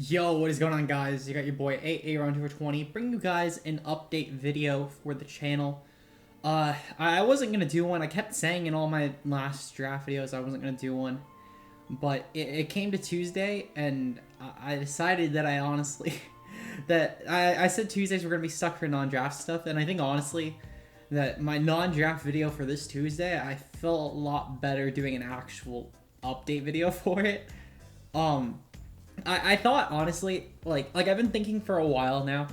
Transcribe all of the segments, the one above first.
Yo, what is going on, guys? You got your boy AAron2420 bringing you guys an update video for the channel. I wasn't gonna do one. I kept saying in all my last draft videos I wasn't gonna do one, but it came to Tuesday, and I decided that I honestly that I said Tuesdays were gonna be stuck for non-draft stuff, and I think honestly that my non-draft video for this Tuesday, I felt a lot better doing an actual update video for it. I thought honestly, like I've been thinking for a while now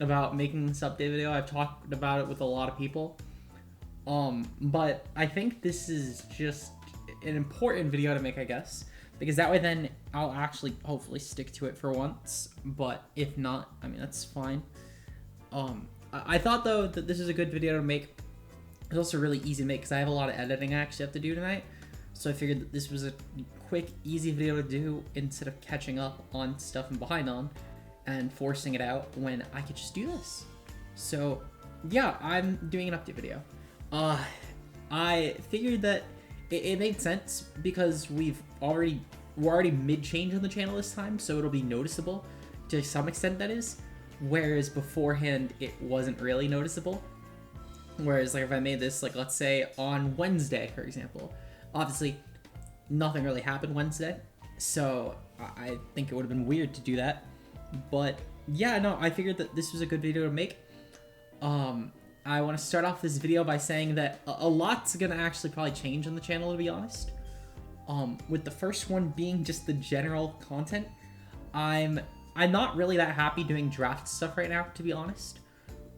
about making this update video. I've talked about it with a lot of people. But I think this is just an important video to make, I guess, because that way then I'll actually hopefully stick to it for once. But if not, I mean, that's fine. I thought though that this is a good video to make. It's also really easy to make because I have a lot of editing I actually have to do tonight. So I figured that this was a quick, easy video to do instead of catching up on stuff I'm behind on and forcing it out when I could just do this. So yeah, I'm doing an update video. I figured that it made sense because we're already mid-change on the channel this time, so it'll be noticeable to some extent, that is. Whereas beforehand, it wasn't really noticeable. Whereas like if I made this, like let's say on Wednesday, for example, obviously nothing really happened Wednesday, so I think it would have been weird to do that. But yeah, no, I figured that this was a good video to make. I want to start off this video by saying that a lot's gonna actually probably change on the channel, to be honest. With the first one being just the general content. I'm not really that happy doing draft stuff right now, to be honest.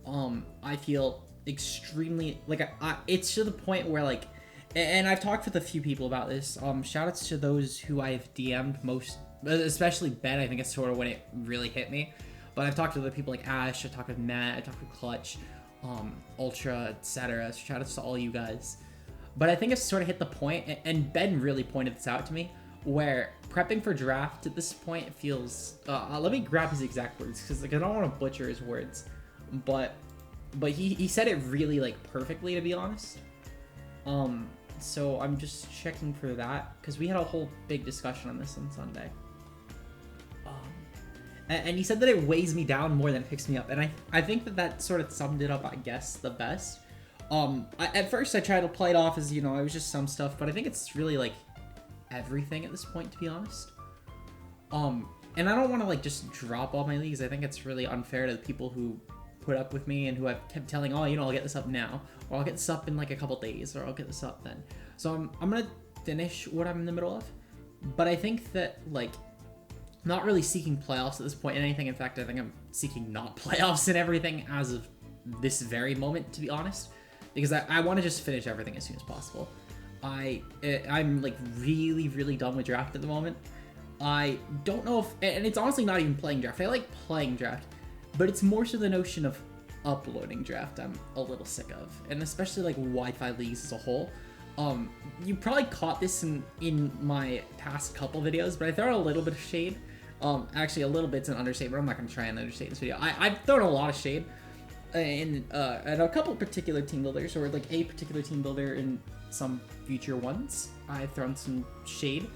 I feel extremely like it's to the point where like, and I've talked with a few people about this. Shoutouts to those who I've DM'd most, especially Ben. I think it's sort of when it really hit me. But I've talked to other people like Ash. I talked with Matt. I talked with Clutch, Ultra, etc. Shoutouts to all you guys. But I think it's sort of hit the point, and Ben really pointed this out to me, where prepping for draft at this point feels. Let me grab his exact words because like I don't want to butcher his words, but he said it really like perfectly, to be honest. So I'm just checking for that because we had a whole big discussion on this on Sunday. And he said that it weighs me down more than it picks me up, and I think that sort of summed it up, I guess, the best. At first I tried to play it off as, you know, it was just some stuff, but I think it's really like everything at this point, to be honest. And I don't want to like just drop all my leagues. I think it's really unfair to the people who put up with me and who I've kept telling, oh, you know, I'll get this up now, or I'll get this up in like a couple days, or I'll get this up then. So I'm gonna finish what I'm in the middle of, but I think that like not really seeking playoffs at this point in anything. In fact, I think I'm seeking not playoffs in everything as of this very moment, to be honest, because I want to just finish everything as soon as possible. I'm like really done with draft at the moment. I don't know if, and it's honestly not even playing draft. I like playing draft, but it's more so the notion of uploading draft I'm a little sick of, and especially like Wi-Fi leagues as a whole. You probably caught this in my past couple videos, but I throw a little bit of shade. Actually a little bit's an understatement. I'm not going to try and understate this video. I've thrown a lot of shade at a couple particular team builders, or like a particular team builder in some future ones. I've thrown some shade.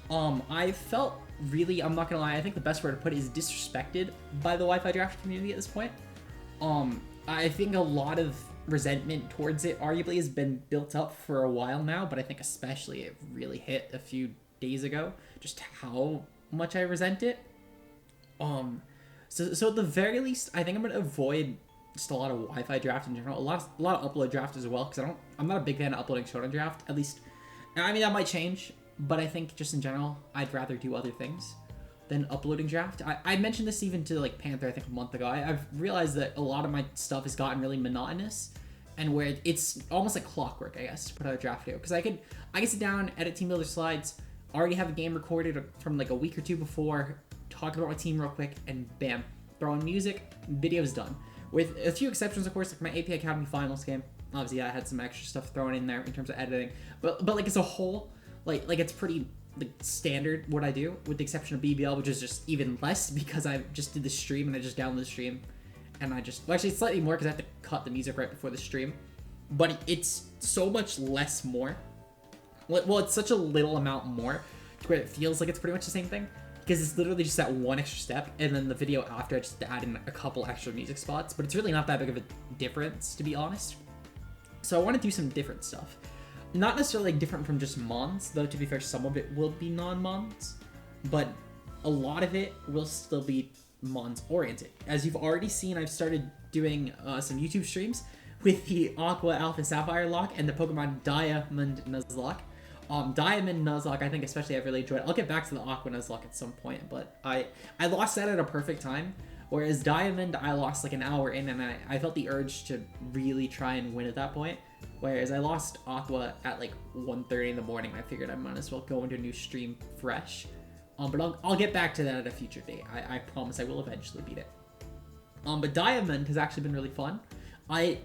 I felt really, I'm not gonna lie, I think the best word to put it is disrespected by the Wi-Fi draft community at this point. I think a lot of resentment towards it arguably has been built up for a while now, but I think especially it really hit a few days ago, just how much I resent it. So at the very least, I think I'm gonna avoid just a lot of Wi-Fi draft in general, a lot of upload draft as well, because I'm not a big fan of uploading showdown draft, at least. I mean, that might change, but I think just in general, I'd rather do other things than uploading draft. I mentioned this even to like Panther, I think a month ago. I've realized that a lot of my stuff has gotten really monotonous, and where it's almost like clockwork, I guess, to put out a draft video, because I can sit down, edit team builder slides, already have a game recorded from like a week or two before, talk about my team real quick, and bam, throw on music, video's done. With a few exceptions, of course, like my AP Academy Finals game. Obviously, I had some extra stuff thrown in there in terms of editing, but like as a whole, like it's pretty like standard what I do, with the exception of BBL, which is just even less because I just did the stream and I just downloaded the stream, and I just, well, actually it's slightly more because I have to cut the music right before the stream, but it's so much less more. Well, it's such a little amount more to where it feels like it's pretty much the same thing. because it's literally just that one extra step, and then the video after I just add in a couple extra music spots, but it's really not that big of a difference, to be honest. So I want to do some different stuff. Not necessarily like different from just Mons, though to be fair, some of it will be non-Mons, but a lot of it will still be Mons oriented. As you've already seen, I've started doing some YouTube streams with the Aqua Alpha Sapphire lock and the Pokemon Diamond Nuzlocke. Diamond Nuzlocke, I think especially I've really enjoyed. I'll get back to the Aqua Nuzlocke at some point, but I lost that at a perfect time. Whereas Diamond, I lost like an hour in, and I felt the urge to really try and win at that point. Whereas I lost Aqua at like 1:30 in the morning. I figured I might as well go into a new stream fresh. But I'll get back to that at a future date. I promise I will eventually beat it. But Diamond has actually been really fun. I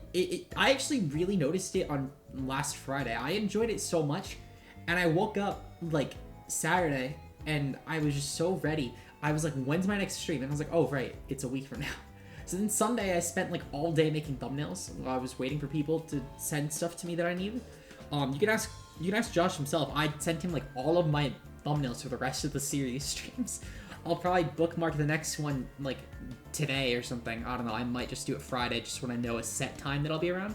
actually really noticed it on last Friday. I enjoyed it so much, and I woke up like Saturday and I was just so ready. I was like, when's my next stream? And I was like, oh right, it's a week from now. So then Sunday I spent like all day making thumbnails while I was waiting for people to send stuff to me that I needed. You can ask Josh himself. I sent him like all of my thumbnails for the rest of the series streams. I'll probably bookmark the next one like today or something. I don't know. I might just do it Friday, just when I know a set time that I'll be around.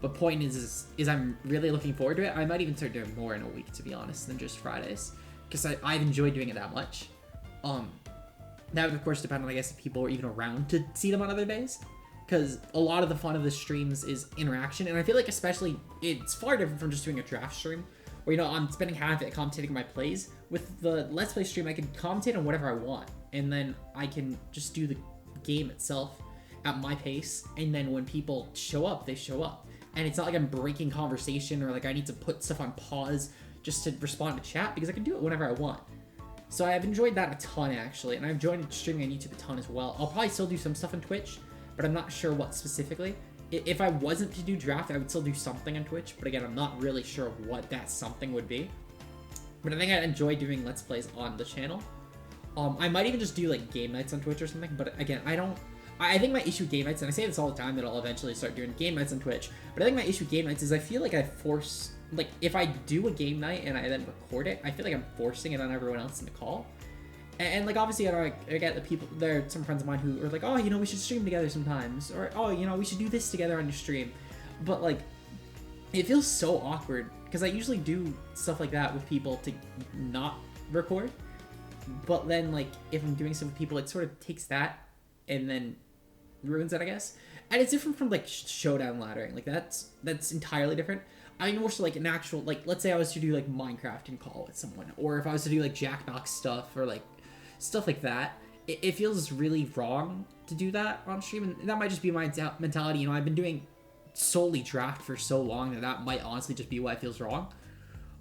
But point is I'm really looking forward to it. I might even start doing more in a week, to be honest, than just Fridays, because I've enjoyed doing it that much. That would of course depend on, I guess, if people are even around to see them on other days, because a lot of the fun of the streams is interaction, and I feel like especially it's far different from just doing a draft stream, where, you know, I'm spending half of it commentating my plays. With the Let's Play stream, I can commentate on whatever I want, and then I can just do the game itself at my pace, and then when people show up, they show up. And it's not like I'm breaking conversation, or like I need to put stuff on pause just to respond to chat, because I can do it whenever I want. So I've enjoyed that a ton, actually, and I've enjoyed streaming on YouTube a ton as well. I'll probably still do some stuff on Twitch, but I'm not sure what specifically. If I wasn't to do draft, I would still do something on Twitch, but again, I'm not really sure what that something would be. But I think I enjoy doing Let's Plays on the channel. I might even just do like game nights on Twitch or something, but again, I think my issue with game nights, and I say this all the time, that I'll eventually start doing game nights on Twitch, but I think my issue with game nights is I feel like I force, like, if I do a game night and I then record it, I feel like I'm forcing it on everyone else in the call. And like, obviously, I get the people, there are some friends of mine who are like, oh, you know, we should stream together sometimes, or, oh, you know, we should do this together on your stream. But like, it feels so awkward, because I usually do stuff like that with people to not record, but then like, if I'm doing stuff with people, it sort of takes that and then ruins it, I guess. And it's different from like showdown laddering. Like that's entirely different. I mean, more so like an actual, like, let's say I was to do like Minecraft and call with someone, or if I was to do like Jackbox stuff, or like stuff like that, it feels really wrong to do that on stream, and that might just be my mentality. You know, I've been doing solely draft for so long that might honestly just be why it feels wrong.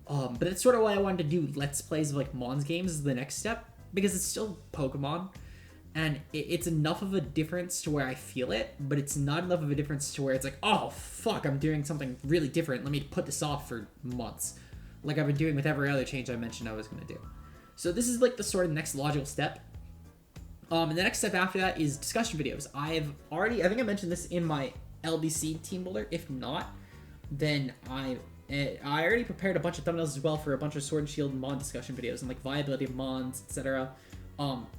But it's sort of why I wanted to do Let's Plays of like Mons games as the next step, because it's still Pokemon, and it's enough of a difference to where I feel it, but it's not enough of a difference to where it's like, oh fuck, I'm doing something really different, let me put this off for months, like I've been doing with every other change I mentioned I was going to do. So this is like the sort of next logical step. And the next step after that is discussion videos. I think I mentioned this in my LBC team builder. If not, then I already prepared a bunch of thumbnails as well for a bunch of Sword and Shield Mon discussion videos, and like viability of Mons, etc.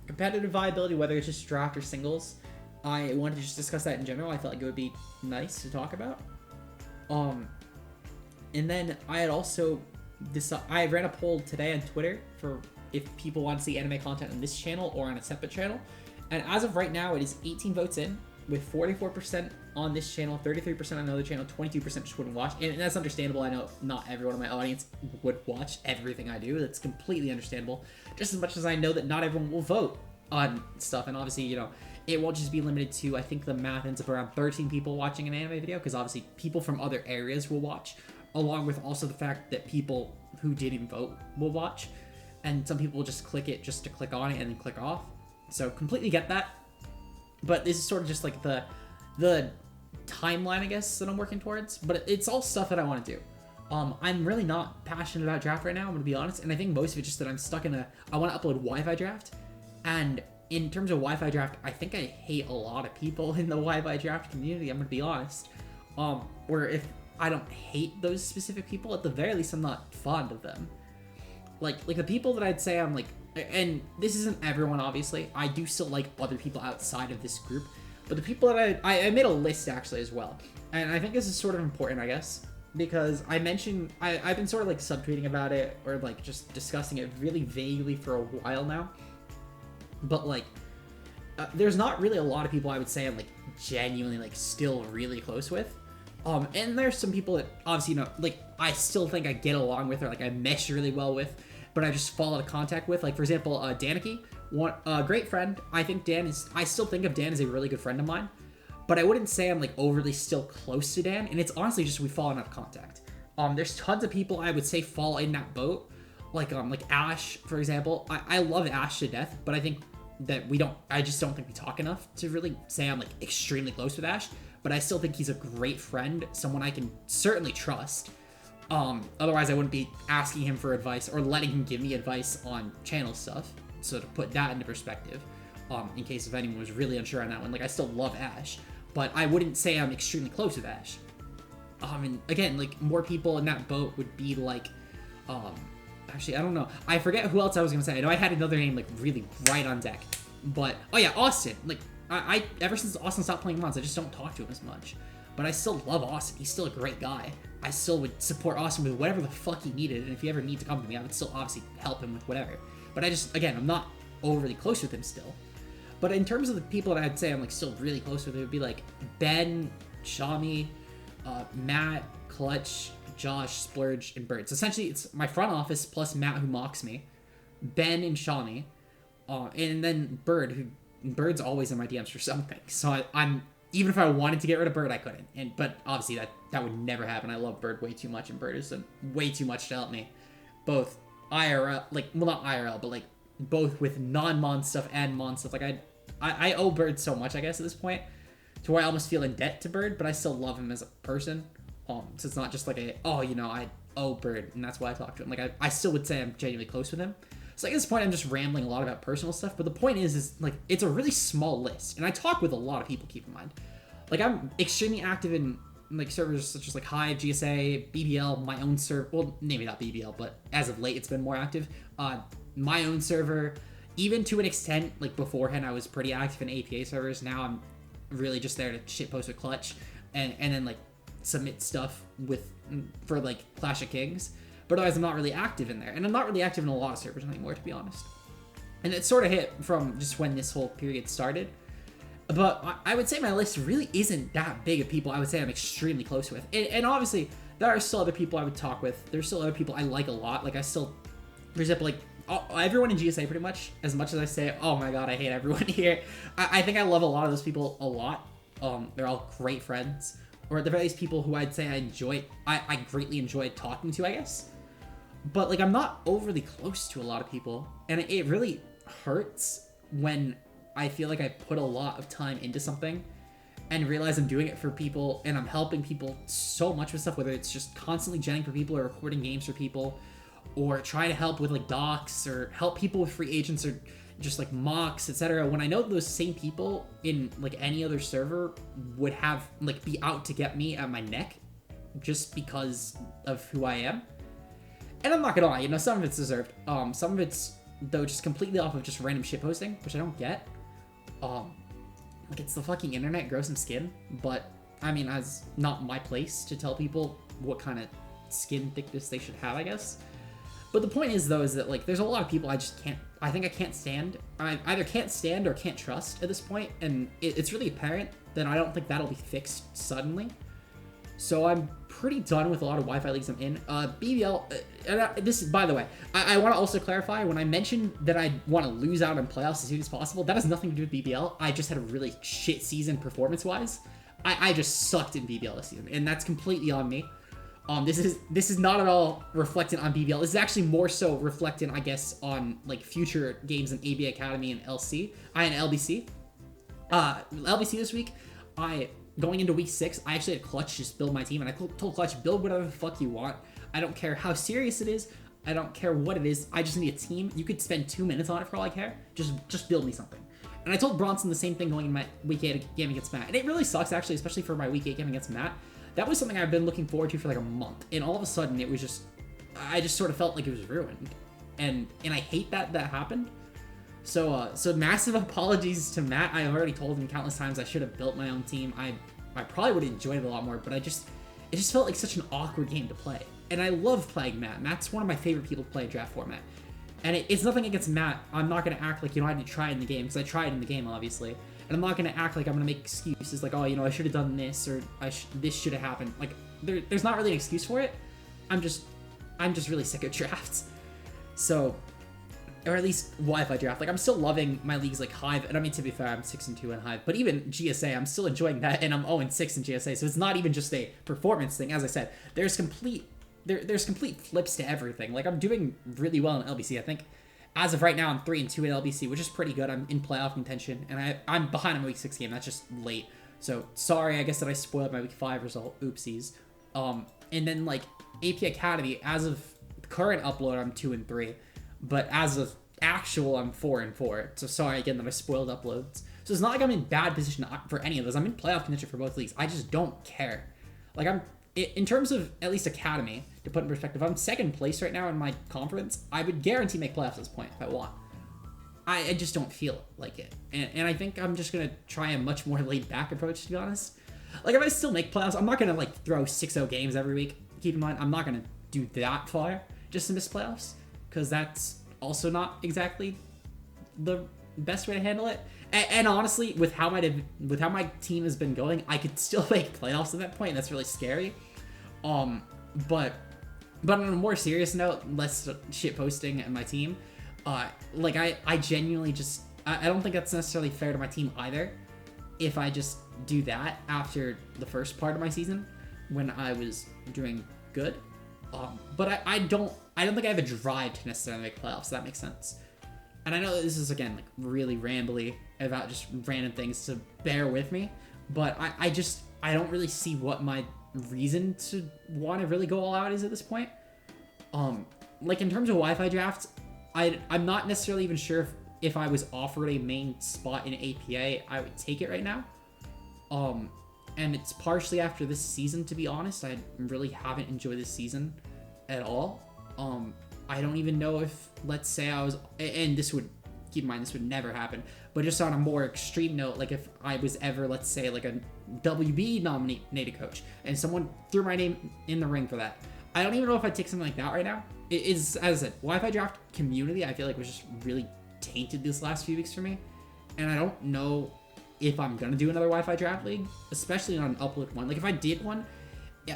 Competitive viability, whether it's just draft or singles. I wanted to just discuss that in general. I felt like it would be nice to talk about. And then I had also I ran a poll today on Twitter for if people want to see anime content on this channel or on a separate channel. And as of right now, it is 18 votes in, with 44% on this channel, 33% on another channel, 22% just wouldn't watch. And that's understandable. I know not everyone in my audience would watch everything I do. That's completely understandable. Just as much as I know that not everyone will vote on stuff. And obviously, you know, it won't just be limited to, I think the math ends up around 13 people watching an anime video, because obviously people from other areas will watch, along with also the fact that people who didn't vote will watch. And some people will just click it just to click on it and then click off. So completely get that. But this is sort of just like the timeline, I guess, that I'm working towards. But it's all stuff that I want to do. I'm really not passionate about draft right now, I'm going to be honest. And I think most of it's just that I'm stuck in I want to upload Wi-Fi draft. And in terms of Wi-Fi draft, I think I hate a lot of people in the Wi-Fi draft community, I'm going to be honest. Where if I don't hate those specific people, at the very least, I'm not fond of them. Like the people that I'd say I'm like and this isn't everyone, obviously. I do still like other people outside of this group, but the people that I made a list actually as well, and I think this is sort of important, I guess, because I mentioned I've been sort of like subtweeting about it or like just discussing it really vaguely for a while now, but like there's not really a lot of people I would say I'm like genuinely like still really close with. And there's some people that obviously, you know, like I still think I get along with or like I mesh really well with, but I just fall out of contact with. Like for example, Danica, one great friend. I still think of Dan as a really good friend of mine, but I wouldn't say I'm like overly still close to Dan. And it's honestly just we've fallen out of contact. There's tons of people I would say fall in that boat, like Ash, for example. I love Ash to death, but I think that I just don't think we talk enough to really say I'm like extremely close with Ash. But I still think he's a great friend, someone I can certainly trust. Otherwise, I wouldn't be asking him for advice or letting him give me advice on channel stuff. So to put that into perspective, in case if anyone was really unsure on that one, like I still love Ash, but I wouldn't say I'm extremely close with Ash. And again, like more people in that boat would be like, actually, I don't know. I forget who else I was gonna say. I know I had another name like really right on deck, but oh yeah, Austin. Like I ever since Austin stopped playing mods, I just don't talk to him as much. But I still love Austin. He's still a great guy. I still would support Austin with whatever the fuck he needed, and if he ever needs to come to me, I would still obviously help him with whatever. But again, I'm not overly close with him still. But in terms of the people that I'd say I'm like still really close with, it would be like Ben, Shami, Matt, Clutch, Josh, Splurge, and Bird. So essentially, it's my front office plus Matt, who mocks me, Ben and Shami, and then Bird's always in my DMs for something. So I'm even if I wanted to get rid of Bird, I couldn't. But obviously that would never happen. I love Bird way too much, and Bird has done way too much to help me, both IRL, not IRL, but like both with non-mon stuff and mon stuff. Like I owe Bird so much, I guess, at this point, to where I almost feel in debt to Bird, but I still love him as a person. So it's not just like I owe Bird, and that's why I talk to him. Like I still would say I'm genuinely close with him. So at this point, I'm just rambling a lot about personal stuff, but the point is like, it's a really small list, and I talk with a lot of people, keep in mind. Like, I'm extremely active in, like, servers such as, like, Hive, GSA, BBL, my own server, well, maybe not BBL, but as of late, it's been more active. My own server, even to an extent, like, beforehand, I was pretty active in APA servers. Now I'm really just there to shitpost with Clutch, and then, like, submit stuff for, like, Clash of Kings. But otherwise, I'm not really active in there. And I'm not really active in a lot of servers anymore, to be honest. And it sort of hit from just when this whole period started. But I would say my list really isn't that big of people I would say I'm extremely close with. And obviously, there are still other people I would talk with. There's still other people I like a lot. Like, I still, for example, like, everyone in GSA pretty much as I say, oh my god, I hate everyone here. I think I love a lot of those people a lot. They're all great friends. Or at the very least, people who I'd say I greatly enjoyed talking to, I guess. But, like, I'm not overly close to a lot of people, and it really hurts when I feel like I put a lot of time into something and realize I'm doing it for people, and I'm helping people so much with stuff, whether it's just constantly genning for people or recording games for people, or trying to help with, like, docs, or help people with free agents, or just, like, mocks, etc. When I know those same people in, like, any other server would have, like, be out to get me at my neck just because of who I am. And I'm not gonna lie, you know, some of it's deserved. Some of it's, though, just completely off of just random shit posting, which I don't get. Like, it's the fucking internet, grow some skin. But, I mean, as not my place to tell people what kind of skin thickness they should have, I guess. But the point is, though, is that, like, there's a lot of people I just can't, I think I can't stand. I either can't stand or can't trust at this point, and it's really apparent that I don't think that'll be fixed suddenly. So I'm pretty done with a lot of Wi-Fi leagues I'm in. BBL, this is, by the way, I want to also clarify, when I mentioned that I want to lose out on playoffs as soon as possible, that has nothing to do with BBL. I just had a really shit season performance-wise. I just sucked in BBL this season, and that's completely on me. This is not at all reflected on BBL. This is actually more so reflected, I guess, on, like, future games in ABA Academy and LBC. LBC this week, going into week 6, I actually had Clutch just build my team, and I told Clutch, build whatever the fuck you want. I don't care how serious it is. I don't care what it is. I just need a team. You could spend 2 minutes on it for all I care. Just build me something. And I told Bronson the same thing going in my week 8 game against Matt. And it really sucks, actually, especially for my week 8 game against Matt. That was something I've been looking forward to for like a month. And all of a sudden, it was just, I just sort of felt like it was ruined. and I hate that happened. So massive apologies to Matt. I've already told him countless times I should have built my own team. I probably would have enjoyed it a lot more, but it just felt like such an awkward game to play. And I love playing Matt. Matt's one of my favorite people to play draft format. And it's nothing against Matt. I'm not going to act like, I didn't try it in the game, because I tried in the game, obviously. And I'm not going to act like I'm going to make excuses like, oh, I should have done this, or this should have happened. Like, there's not really an excuse for it. I'm just really sick of drafts. So, or at least Wi-Fi draft. Like, I'm still loving my leagues like Hive, and I mean, to be fair, I'm 6-2 in Hive, but even GSA, I'm still enjoying that, and I'm 0-6 in GSA, so it's not even just a performance thing. As I said, there's complete flips to everything. Like, I'm doing really well in LBC. I think as of right now, I'm 3-2 in LBC, which is pretty good. I'm in playoff contention, and I'm behind on my week 6 game. That's just late. So sorry, I guess that I spoiled my week 5 result. Oopsies. And then like AP Academy, as of current upload, I'm 2-3. But as of actual, I'm 4-4. So sorry again that I spoiled uploads. So it's not like I'm in bad position for any of those. I'm in playoff contention for both leagues. I just don't care. Like, in terms of at least Academy, to put in perspective, I'm 2nd place right now in my conference. I would guarantee make playoffs at this point if I want. I just don't feel like it. And I think I'm just going to try a much more laid-back approach, to be honest. Like, if I still make playoffs, I'm not going to, like, throw 6-0 games every week. Keep in mind, I'm not going to do that far just to miss playoffs, because that's also not exactly the best way to handle it. And honestly, with how my team has been going, I could still make playoffs at that point, and that's really scary. But on a more serious note, less shit posting at my team, like, I genuinely just, I don't think that's necessarily fair to my team either, if I just do that after the first part of my season, when I was doing good. But I don't think I have a drive to necessarily make playoffs, so that makes sense. And I know that this is, again, like, really rambly about just random things, so bear with me, but I don't really see what my reason to want to really go all out is at this point. Like, in terms of Wi-Fi drafts, I'm not necessarily even sure if I was offered a main spot in APA, I would take it right now. And it's partially after this season, to be honest. I really haven't enjoyed this season at all. I don't even know if, let's say I was, and this would, keep in mind, this would never happen, but just on a more extreme note, like if I was ever, let's say, like a WB nominated coach, and someone threw my name in the ring for that, I don't even know if I'd take something like that right now. It is, as I said, Wi-Fi draft community, I feel like was just really tainted this last few weeks for me, and I don't know if I'm gonna do another Wi-Fi draft league, especially on an upload one. Like, if I did one,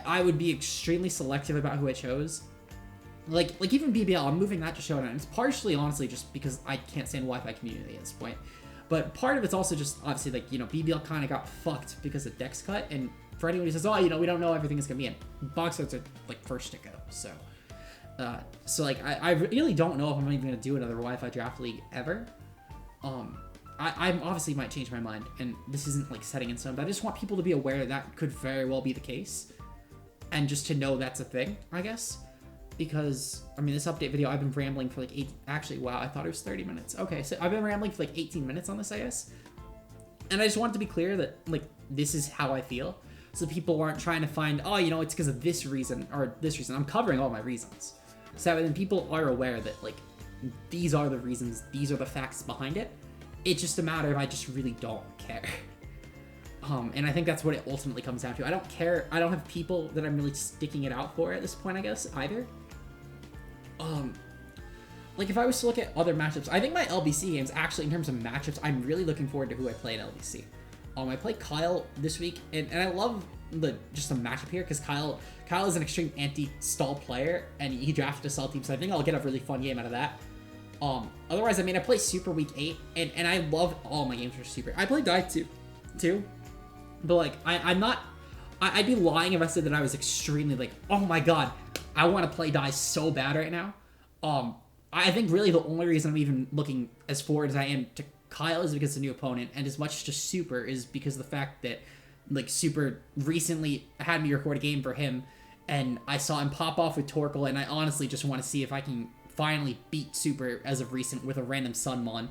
I would be extremely selective about who I chose. Like even BBL, I'm moving that to Showdown. It's partially, honestly, just because I can't stand Wi-Fi community at this point. But part of it's also just, obviously, like, BBL kind of got fucked because of Dex Cut. And for anyone who says, oh, we don't know everything is going to be in, box arts are, like, first to go. So, like, I really don't know if I'm even going to do another Wi-Fi draft league ever. I obviously might change my mind, and this isn't, like, setting in stone, but I just want people to be aware that could very well be the case. And just to know that's a thing, I guess. Because, I mean, this update video, I've been rambling for, like, actually, wow, I thought it was 30 minutes. Okay, so I've been rambling for, like, 18 minutes on this, I guess. And I just want it to be clear that, like, this is how I feel. So people aren't trying to find, oh, it's because of this reason, or this reason. I'm covering all my reasons. So then people are aware that, like, these are the reasons, these are the facts behind it. It's just a matter of I just really don't care. And I think that's what it ultimately comes down to. I don't care. I don't have people that I'm really sticking it out for at this point, I guess, either. Like, if I was to look at other matchups, I think my LBC games, actually, in terms of matchups, I'm really looking forward to who I play in LBC. I played Kyle this week, and I love just the matchup here, because Kyle is an extreme anti-stall player, and he drafted a stall team, so I think I'll get a really fun game out of that. Otherwise, I mean, I play Super Week 8, and I love all my games for Super. I play Die too, but, like, I'd be lying if I said that I was extremely, like, oh my god, I want to play Die so bad right now. I think really the only reason I'm even looking as forward as I am to Kyle is because it's a new opponent, and as much as just Super is because of the fact that, like, Super recently had me record a game for him, and I saw him pop off with Torkoal, and I honestly just want to see if I can finally beat Super as of recent with a random Sunmon,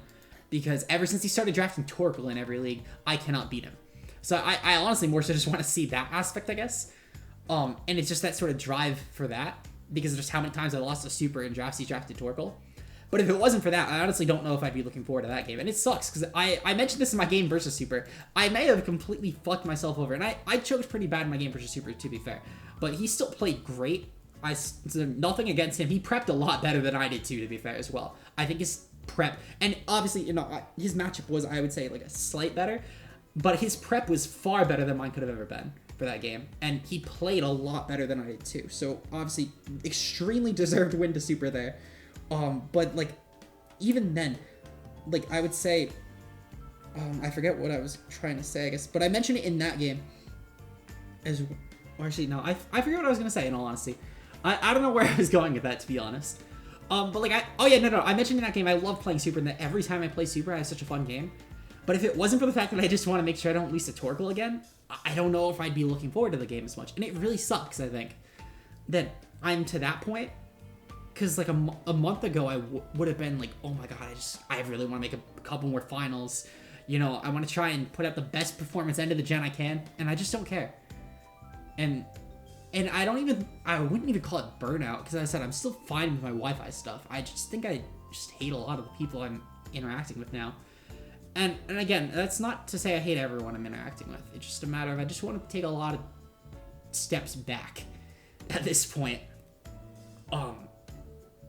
because ever since he started drafting Torkoal in every league, I cannot beat him. So I honestly more so just want to see that aspect, I guess. And it's just that sort of drive for that, because of just how many times I lost to Super in drafts he drafted Torkoal. But if it wasn't for that, I honestly don't know if I'd be looking forward to that game. And it sucks, because I mentioned this in my game versus Super. I may have completely fucked myself over, and I choked pretty bad in my game versus Super, to be fair. But he still played great. So nothing against him. He prepped a lot better than I did, too, to be fair, as well. I think his prep, and obviously, you know, his matchup was, I would say, like a slight better. But his prep was far better than mine could have ever been for that game. And he played a lot better than I did, too. So, obviously, extremely deserved win to Super there. But, like, even then, like, I would say, I forget what I was trying to say, I guess, but I mentioned it in that game or actually, no, I forget what I was going to say, in all honesty. I don't know where I was going with that, to be honest. But, like, I mentioned in that game, I love playing Super, and that every time I play Super, I have such a fun game. But if it wasn't for the fact that I just want to make sure I don't lose to Torkoal again, I don't know if I'd be looking forward to the game as much. And it really sucks, I think, that I'm to that point. Because, like, a month ago, I would have been like, oh my god, I really want to make a couple more finals. You know, I want to try and put out the best performance end of the gen I can. And I just don't care. And I wouldn't even call it burnout. Because I said, I'm still fine with my Wi-Fi stuff. I just think I just hate a lot of the people I'm interacting with now. And again, that's not to say I hate everyone I'm interacting with. It's just a matter of I just want to take a lot of steps back at this point.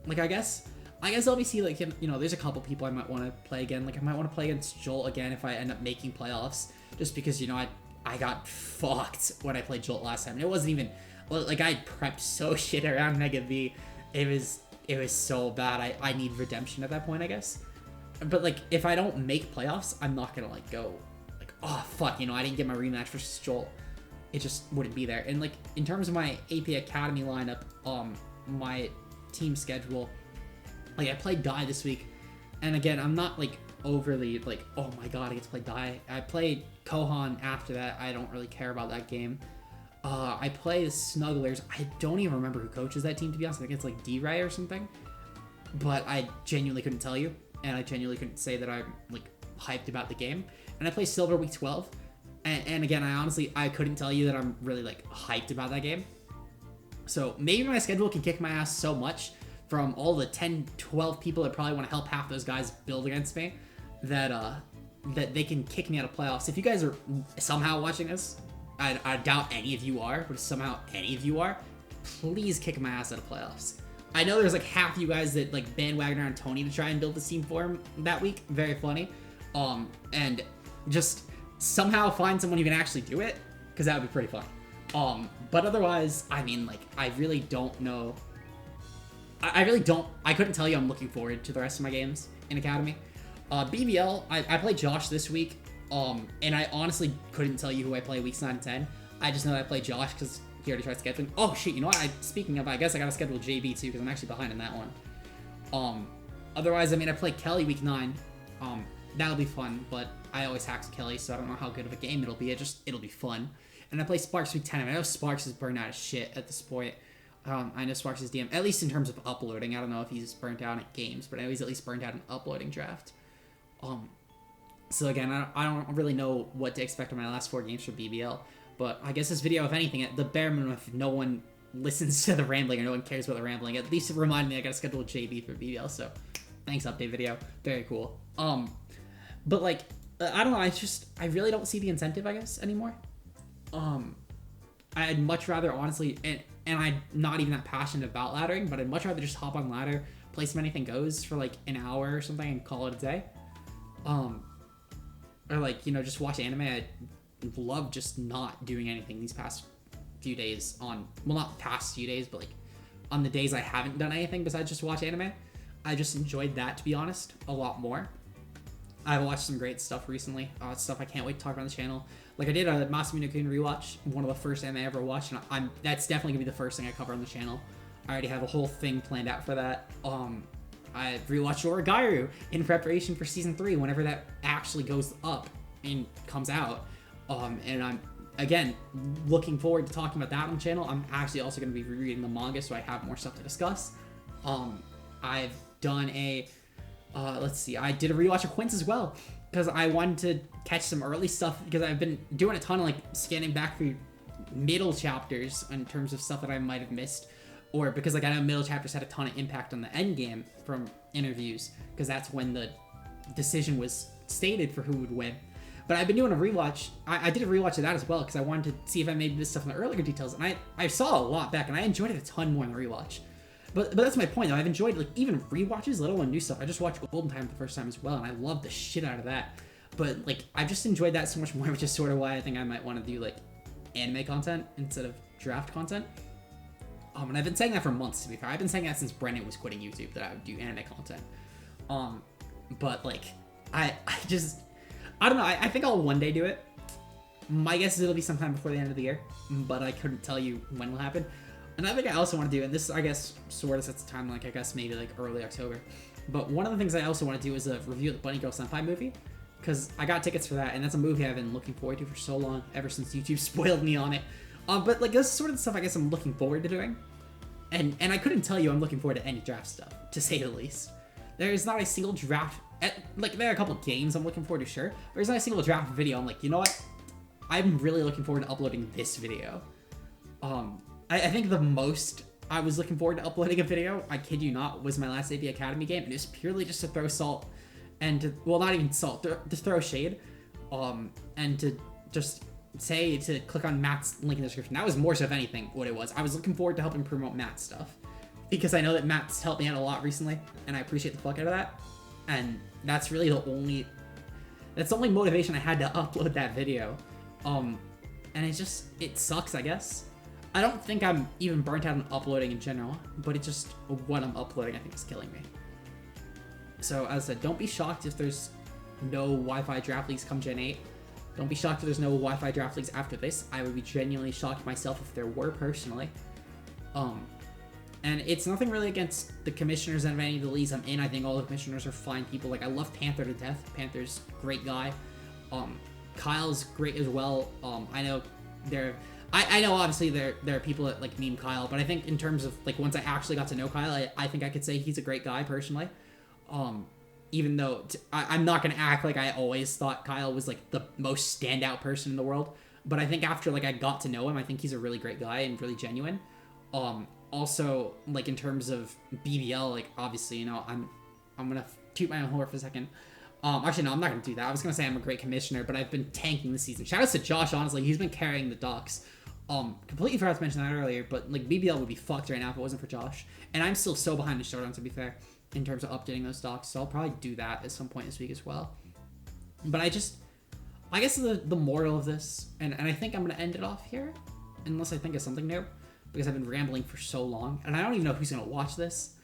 Like, I guess obviously, like, you know, there's a couple people I might want to play again. Like, I might want to play against Jolt again if I end up making playoffs. Just because, you know, I got fucked when I played Jolt last time. And it wasn't even, like, I prepped so shit around Mega V. It was so bad. I need redemption at that point, I guess. But, like, if I don't make playoffs, I'm not gonna, like, go, like, oh, fuck, you know, I didn't get my rematch versus Jolt. It just wouldn't be there. And, like, in terms of my AP Academy lineup, my team schedule, like, I played Dai this week, and again, I'm not, like, overly, like, oh my god, I get to play Dai. I played Kohan after that. I don't really care about that game. I play the Snugglers. I don't even remember who coaches that team, to be honest. I think it's, like, D-Ray or something, but I genuinely couldn't tell you, and I genuinely couldn't say that I'm, like, hyped about the game. And I play Silver week 12, and again, I couldn't tell you that I'm really, like, hyped about that game. So maybe my schedule can kick my ass so much from all the 10, 12 people that probably want to help half those guys build against me that they can kick me out of playoffs. If you guys are somehow watching this, I doubt any of you are, but if somehow any of you are, please kick my ass out of playoffs. I know there's like half you guys that like bandwagon around Tony to try and build this team for him that week. Very funny. And just somehow find someone who can actually do it, because that would be pretty fun. But otherwise, I mean, like, I really don't know. I couldn't tell you I'm looking forward to the rest of my games in Academy. BBL, I played Josh this week, and I honestly couldn't tell you who I play weeks 9 and 10. I just know that I play Josh because he already tried scheduling. Oh, shit, you know what? Speaking of, I guess I gotta schedule JB too, because I'm actually behind in that one. Otherwise, I mean, I play Kelly week 9. That'll be fun, but I always hack Kelly, so I don't know how good of a game it'll be. It'll be fun. And I play Sparks week 10. I know Sparks is burned out of shit at this point. I know Sparks is DM, at least in terms of uploading. I don't know if he's burnt out at games, but I know he's at least burnt out in uploading draft. So again, I don't really know what to expect on my last 4 games for BBL, but I guess this video, if anything, at the bare minimum, if no one listens to the rambling or no one cares about the rambling, at least it reminded me I gotta schedule JB for BBL, so thanks, update video. Very cool. But like, I don't know, I really don't see the incentive, I guess, anymore. I'd much rather, honestly, and I'm not even that passionate about laddering, but I'd much rather just hop on ladder, play some anything goes for like an hour or something and call it a day. Or like, you know, just watch anime. I love just not doing anything these past few days well, not past few days, but like on the days I haven't done anything besides just watch anime. I just enjoyed that, to be honest, a lot more. I've watched some great stuff recently. Stuff I can't wait to talk about on the channel. Like, I did a Masumi no Kun rewatch, one of the first anime I ever watched, and that's definitely gonna be the first thing I cover on the channel. I already have a whole thing planned out for that. I rewatched Origairu in preparation for season 3 whenever that actually goes up and comes out. And I'm, again, looking forward to talking about that on the channel. I'm actually also going to be rereading the manga, so I have more stuff to discuss. I've done let's see, I did a rewatch of Quince as well, because I wanted to catch some early stuff, because I've been doing a ton of, like, scanning back through middle chapters in terms of stuff that I might have missed, or because, like, I know middle chapters had a ton of impact on the end game from interviews, because that's when the decision was stated for who would win. But I've been doing a rewatch. I did a rewatch of that as well, because I wanted to see if I maybe missed stuff in the earlier details, and I saw a lot back, and I enjoyed it a ton more in the rewatch. But that's my point, though. I've enjoyed, like, even rewatches, let alone new stuff. I just watched Golden Time for the first time as well, and I loved the shit out of that. But, like, I've just enjoyed that so much more, which is sort of why I think I might want to do, like, anime content instead of draft content. And I've been saying that for months, to be fair. I've been saying that since Brennan was quitting YouTube, that I would do anime content. But, like, I don't know. I think I'll one day do it. My guess is it'll be sometime before the end of the year, but I couldn't tell you when it'll happen. Another thing I also want to do, and this, I guess, sort of sets the time, like, I guess maybe, like, early October. But one of the things I also want to do is a review of the Bunny Girl Senpai movie, because I got tickets for that, and that's a movie I've been looking forward to for so long, ever since YouTube spoiled me on it. But, like, this is sort of the stuff I guess I'm looking forward to doing. And I couldn't tell you I'm looking forward to any draft stuff, to say the least. There is not a single draft, like, there are a couple of games I'm looking forward to, sure, but there's not a single draft video I'm like, you know what? I'm really looking forward to uploading this video. I think the most I was looking forward to uploading a video, I kid you not, was my last AB Academy game, and it was purely just to throw salt, and to, well, not even salt, to throw shade, and to just say to click on Matt's link in the description. That was more so, if anything, what it was. I was looking forward to helping promote Matt's stuff, because I know that Matt's helped me out a lot recently, and I appreciate the fuck out of that, and that's really the only motivation I had to upload that video. And it sucks, I guess. I don't think I'm even burnt out on uploading in general, but it's just what I'm uploading I think is killing me. So as I said, don't be shocked if there's no Wi-Fi draft leagues come Gen 8. Don't be shocked if there's no Wi-Fi draft leagues after this. I would be genuinely shocked myself if there were, personally. And it's nothing really against the commissioners and any of the leagues I'm in. I think all the commissioners are fine people. Like, I love Panther to death. Panther's a great guy. Kyle's great as well. I know I know obviously there are people that like meme Kyle, but I think in terms of like once I actually got to know Kyle, I think I could say he's a great guy personally. Even though I'm not gonna act like I always thought Kyle was like the most standout person in the world, but I think after like I got to know him, I think he's a really great guy and really genuine. Also, like in terms of BBL, like obviously, you know, I'm gonna toot my own horn for a second. Actually, no, I'm not going to do that. I was going to say I'm a great commissioner, but I've been tanking this season. Shoutouts to Josh, honestly. He's been carrying the Ducks. Completely forgot to mention that earlier, but, like, BBL would be fucked right now if it wasn't for Josh. And I'm still so behind the Showdown, to be fair, in terms of updating those Ducks, so I'll probably do that at some point this week as well. But I guess the moral of this, and I think I'm going to end it off here, unless I think of something new, because I've been rambling for so long, and I don't even know who's going to watch this.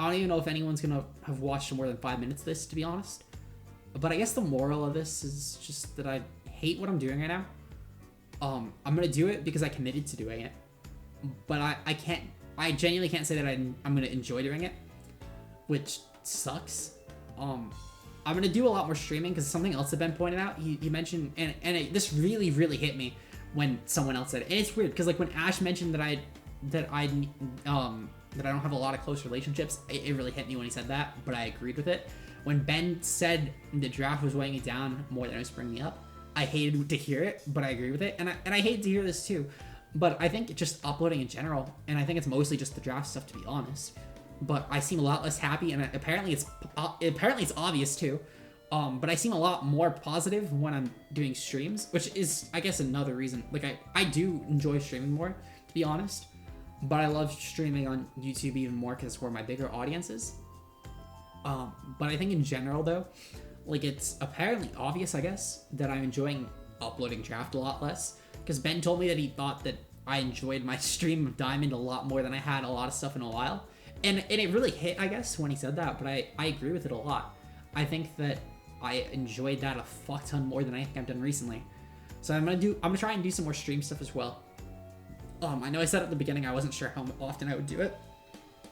I don't even know if anyone's going to have watched more than 5 minutes of this, to be honest. But I guess the moral of this is just that I hate what I'm doing right now. I'm gonna do it because I committed to doing it. But I genuinely can't say that I'm gonna enjoy doing it, which sucks. I'm gonna do a lot more streaming because something else that Ben pointed out, he mentioned, and this really, really hit me when someone else said it. And it's weird because like when Ash mentioned that I don't have a lot of close relationships, it really hit me when he said that, but I agreed with it. When Ben said the draft was weighing me down more than it was bringing me up, I hated to hear it, but I agree with it. And I hate to hear this too. But I think just uploading in general, and I think it's mostly just the draft stuff, to be honest. But I seem a lot less happy, and apparently it's obvious too. But I seem a lot more positive when I'm doing streams, which is, I guess, another reason. Like, I do enjoy streaming more, to be honest. But I love streaming on YouTube even more because it's where my bigger audience is. But I think in general, though, like, it's apparently obvious, I guess, that I'm enjoying uploading draft a lot less. Because Ben told me that he thought that I enjoyed my stream of Diamond a lot more than I had a lot of stuff in a while. And it really hit, I guess, when he said that, but I agree with it a lot. I think that I enjoyed that a fuck ton more than anything I've done recently. So I'm gonna try and do some more stream stuff as well. I know I said at the beginning I wasn't sure how often I would do it.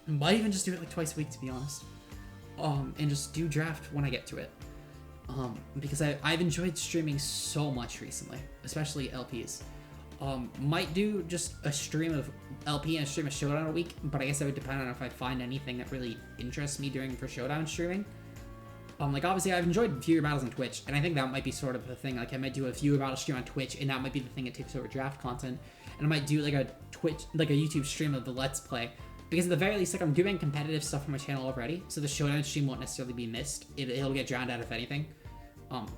I might even just do it like twice a week, to be honest. And just do draft when I get to it. Because I've enjoyed streaming so much recently, especially LPs. Might do just a stream of LP and a stream of Showdown a week, but I guess that would depend on if I find anything that really interests me for Showdown streaming. Like, obviously, I've enjoyed viewer battles on Twitch, and I think that might be sort of the thing. Like, I might do a viewer battle stream on Twitch, and that might be the thing that takes over draft content. And I might do, like, a YouTube stream of the Let's Play, Because at the very least, like, I'm doing competitive stuff on my channel already, so the Showdown stream won't necessarily be missed. It'll get drowned out if anything,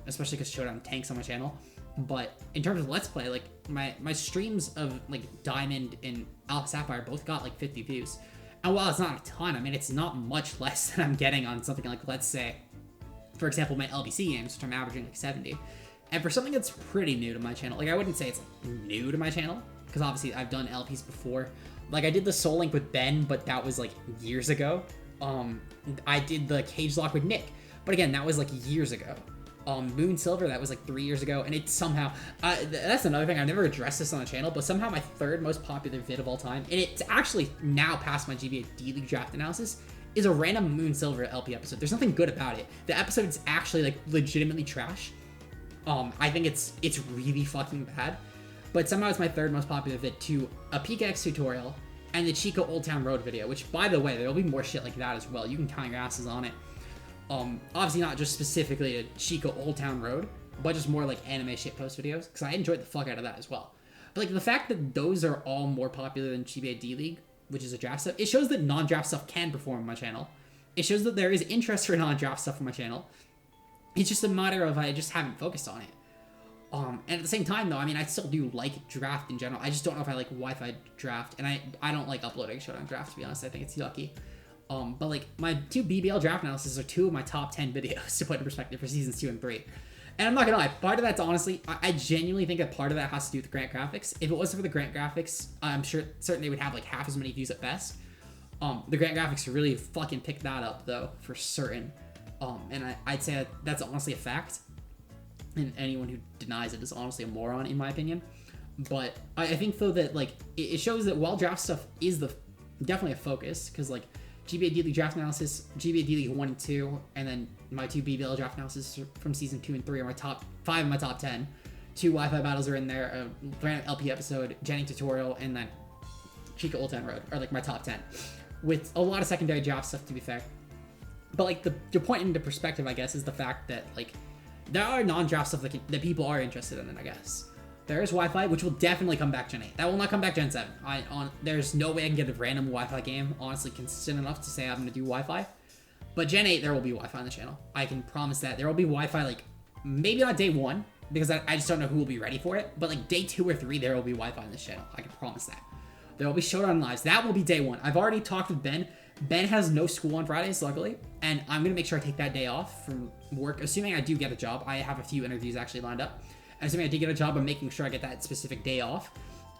especially because Showdown tanks on my channel. But in terms of Let's Play, like, my streams of, like, Diamond and Alpha Sapphire both got, like, 50 views. And while it's not a ton, I mean, it's not much less than I'm getting on something like, let's say, for example, my LBC games, which I'm averaging, like, 70. And for something that's pretty new to my channel, like, I wouldn't say it's, like, new to my channel, because obviously I've done LPs before. Like, I did the Soul Link with Ben, but that was, like, years ago. I did the Cage Lock with Nick, but again, that was, like, years ago. Moon Silver, that was, like, 3 years ago, and it's somehow, that's another thing, I've never addressed this on the channel, but somehow my third most popular vid of all time, and it's actually now past my GBA D-League draft analysis, is a random Moon Silver LP episode. There's nothing good about it. The episode is actually, like, legitimately trash. I think it's really fucking bad. But somehow it's my third most popular vid to a PKX tutorial and the Chico Old Town Road video, which, by the way, there'll be more shit like that as well. You can count your asses on it. Obviously not just specifically to Chico Old Town Road, but just more like anime shitpost videos, because I enjoyed the fuck out of that as well. But like the fact that those are all more popular than GBA D-League, which is a draft stuff, it shows that non-draft stuff can perform on my channel. It shows that there is interest for non-draft stuff on my channel. It's just a matter of I just haven't focused on it. And at the same time, though, I mean, I still do like draft in general. I just don't know if I like Wi-Fi draft, and I don't like uploading Showdown draft, to be honest. I think it's yucky. But like, my 2 BBL draft analysis are 2 of my top 10 videos, to put in perspective, for seasons 2 and 3. And I'm not gonna lie, part of that's honestly, I genuinely think that part of that has to do with the Grant graphics. If it wasn't for the Grant graphics, I'm sure certainly would have like half as many views at best. The Grant graphics really fucking picked that up, though, for certain. And I'd say that's honestly a fact. And anyone who denies it is honestly a moron, in my opinion. But I think, though, that, like, it shows that while draft stuff is definitely a focus, because, like, GBA D-League draft analysis, GBA D-League 1 and 2, and then my 2 BBL draft analysis from season 2 and 3 are my top 5 of my top 10. 2 Wi-Fi battles are in there, a random LP episode, Jenny tutorial, and then Chica Old Town Road are, like, my top 10. With a lot of secondary draft stuff, to be fair. But, like, the point into perspective, I guess, is the fact that, like, there are non-draft stuff that people are interested in, I guess. There is Wi-Fi, which will definitely come back Gen 8. That will not come back Gen 7. There's no way I can get a random Wi-Fi game, honestly, consistent enough to say I'm going to do Wi-Fi. But Gen 8, there will be Wi-Fi on the channel. I can promise that. There will be Wi-Fi, like, maybe not day 1, because I just don't know who will be ready for it. But, like, day 2 or 3, there will be Wi-Fi on this channel. I can promise that. There will be Showdown Lives. That will be day 1. I've already talked with Ben. Ben has no school on Fridays, luckily, and I'm going to make sure I take that day off from work, assuming I do get a job. I have a few interviews actually lined up. And assuming I do get a job, I'm making sure I get that specific day off.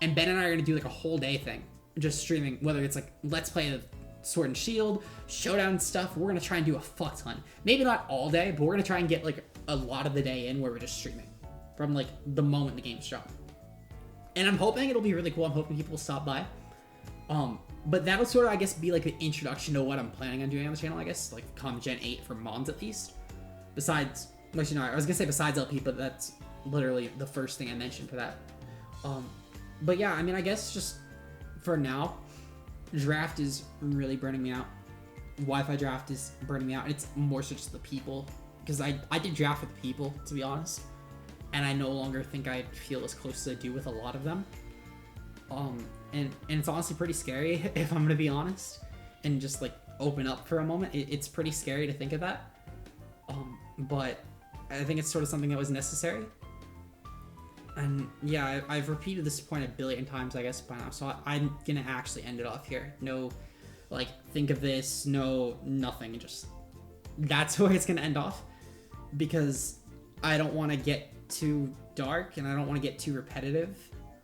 And Ben and I are going to do, like, a whole day thing, just streaming, whether it's, like, Let's Play the Sword and Shield, Showdown stuff. We're going to try and do a fuck ton. Maybe not all day, but we're going to try and get, like, a lot of the day in where we're just streaming from, like, the moment the game's dropped. And I'm hoping it'll be really cool. I'm hoping people will stop by. But that'll sort of, I guess, be like the introduction to what I'm planning on doing on the channel, I guess, like come Gen 8 for Mons at least. Besides, actually, no, I was gonna say besides LP, but that's literally the first thing I mentioned for that. But yeah, I mean, I guess just for now, draft is really burning me out. Wi-Fi draft is burning me out. And it's more so just the people, because I did draft with people, to be honest, and I no longer think I feel as close as I do with a lot of them. And it's honestly pretty scary, if I'm gonna be honest, and just like open up for a moment. It's pretty scary to think of that. But I think it's sort of something that was necessary. And yeah, I've repeated this point a billion times, I guess, by now, so I'm gonna actually end it off here. No, like, think of this, no, nothing, just, that's where it's gonna end off, because I don't want to get too dark, and I don't want to get too repetitive,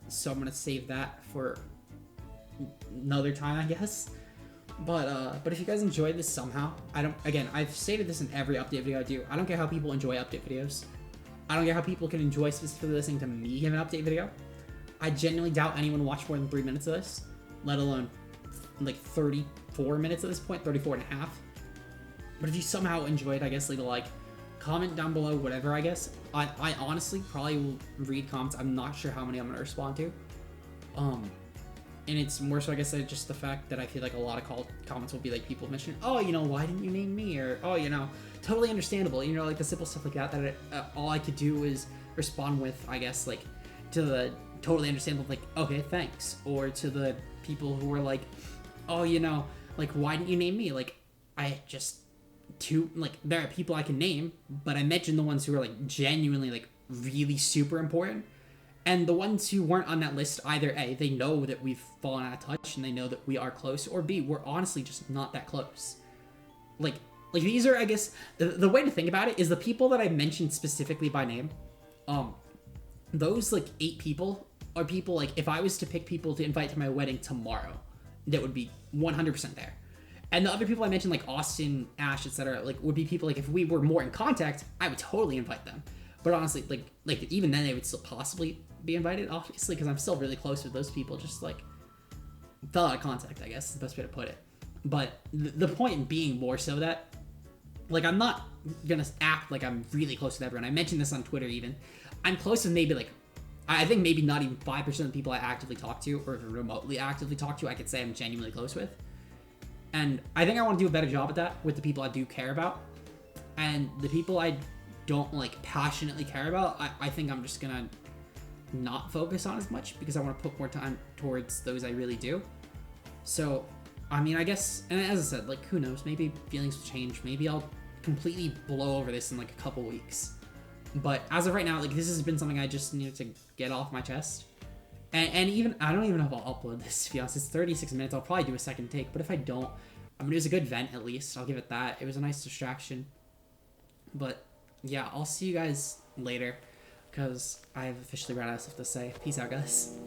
so I'm gonna save that for another time, I guess. But if you guys enjoyed this somehow, I've stated this in every update video I do. I don't care how people enjoy update videos. I don't care how people can enjoy specifically listening to me give an update video. I genuinely doubt anyone watched more than 3 minutes of this, let alone like 34 minutes at this point, 34 and a half. But if you somehow enjoyed, I guess leave a like, comment down below, whatever, I guess. I honestly probably will read comments. I'm not sure how many I'm going to respond to. And it's more so, I guess, just the fact that I feel like a lot of comments will be like people mentioning, oh, you know, why didn't you name me? Or, oh, you know, totally understandable. You know, like the simple stuff like that, all I could do is respond with, I guess, like, to the totally understandable, like, okay, thanks. Or to the people who were like, oh, you know, like, why didn't you name me? Like, I just, there are people I can name, but I mentioned the ones who are, like, genuinely, like, really super important. And the ones who weren't on that list, either A, they know that we've fallen out of touch and they know that we are close, or B, we're honestly just not that close. Like these are, I guess, the way to think about it is the people that I mentioned specifically by name, those, like, 8 people are people, like, if I was to pick people to invite to my wedding tomorrow, that would be 100% there. And the other people I mentioned, like Austin, Ash, etc., like, would be people, like, if we were more in contact, I would totally invite them. But honestly, like even then, they would still possibly be invited, obviously, because I'm still really close with those people, just, like, fell out of contact, I guess is the best way to put it. But the point being more so that, like, I'm not gonna act like I'm really close with everyone. I mentioned this on Twitter even. I'm close with maybe, like, I think maybe not even 5% of the people I actively talk to, or remotely actively talk to, I could say I'm genuinely close with. And I think I want to do a better job at that with the people I do care about. And the people I don't, like, passionately care about, I think I'm just gonna not focus on as much, because I want to put more time towards those I really do. So, I mean, I guess, and as I said, like, who knows, maybe feelings will change, maybe I'll completely blow over this in, like, a couple weeks. But as of right now, like, this has been something I just needed to get off my chest. And even, I don't even know if I'll upload this, to be honest. It's 36 minutes, I'll probably do a second take, but if I don't, I mean, it was a good vent, at least, I'll give it that. It was a nice distraction. But, yeah, I'll see you guys later, because I've officially run out of stuff to say. Peace out, guys.